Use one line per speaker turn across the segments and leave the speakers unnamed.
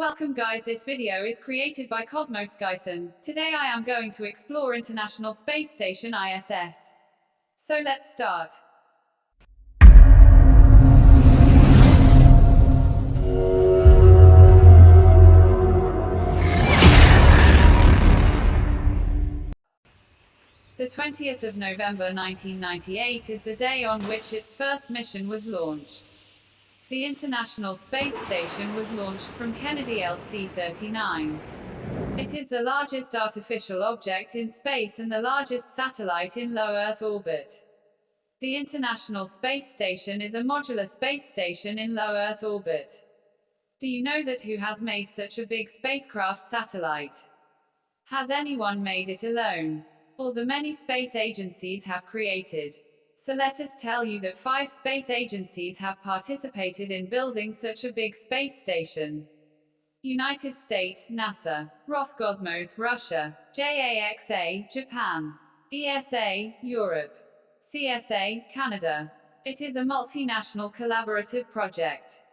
Welcome guys, this video is created by Cosmo Skystene. Today I am going to explore International Space Station ISS. So let's start. The 20th of November 1998 is the day on which its first mission was launched. The International Space Station was launched from Kennedy LC-39. It is the largest artificial object in space and the largest satellite in low Earth orbit. The International Space Station is a modular space station in low Earth orbit. Do you know that who has made such a big spacecraft satellite? Has anyone made it alone? Or the many space agencies have created? So let us tell you that 5 space agencies have participated in building such a big space station. United States, NASA; Roscosmos, Russia; JAXA, Japan; ESA, Europe; CSA, Canada. It is a multinational collaborative project.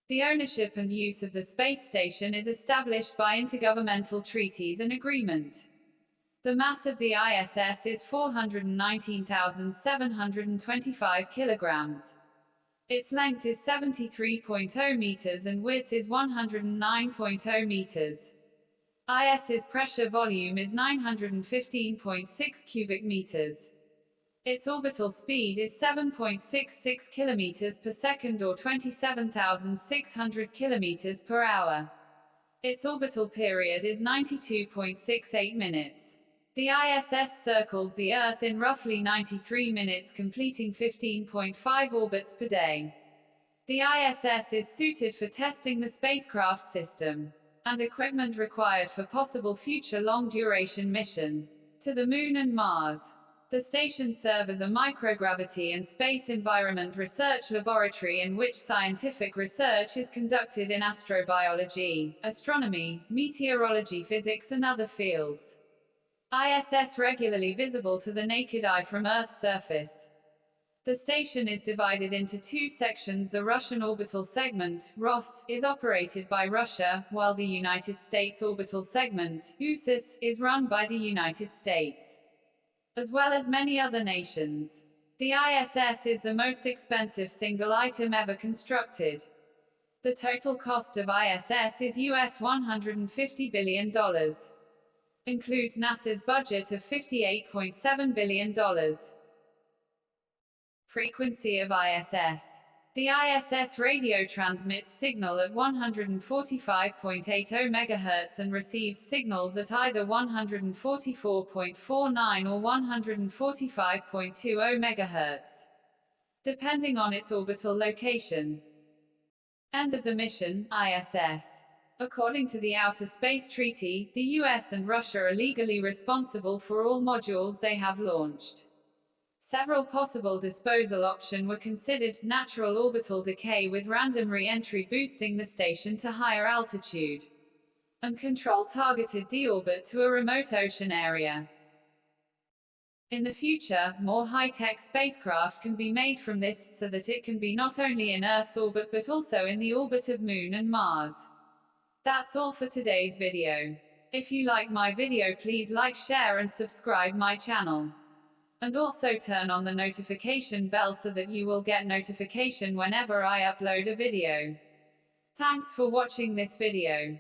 The ownership and use of the space station is established by intergovernmental treaties and agreement. The mass of the ISS is 419,725 kilograms. Its length is 73.0 meters and width is 109.0 meters. ISS's pressure volume is 915.6 cubic meters. Its orbital speed is 7.66 kilometers per second or 27,600 kilometers per hour. Its orbital period is 92.68 minutes. The ISS circles the Earth in roughly 93 minutes, completing 15.5 orbits per day. The ISS is suited for testing the spacecraft system and equipment required for possible future long-duration mission to the Moon and Mars. The station serves as a microgravity and space environment research laboratory in which scientific research is conducted in astrobiology, astronomy, meteorology, physics and other fields. ISS regularly visible to the naked eye from Earth's surface. The station is divided into 2 sections. The Russian orbital segment, ROS, is operated by Russia, while the United States orbital segment, USIS, is run by the United States, as well as many other nations. The ISS is the most expensive single item ever constructed. The total cost of ISS is US $150 billion. Includes NASA's budget of $58.7 billion. Frequency of ISS. The ISS radio transmits signal at 145.80 MHz and receives signals at either 144.49 or 145.20 MHz, depending on its orbital location. End of the mission, ISS. According to the Outer Space Treaty, the US and Russia are legally responsible for all modules they have launched. Several possible disposal options were considered: natural orbital decay with random re-entry boosting the station to higher altitude, and control targeted deorbit to a remote ocean area. In the future, more high-tech spacecraft can be made from this, so that it can be not only in Earth's orbit but also in the orbit of Moon and Mars. That's all for today's video. If you like my video, please like, share and subscribe my channel. And also turn on the notification bell so that you will get notification whenever I upload a video. Thanks for watching this video.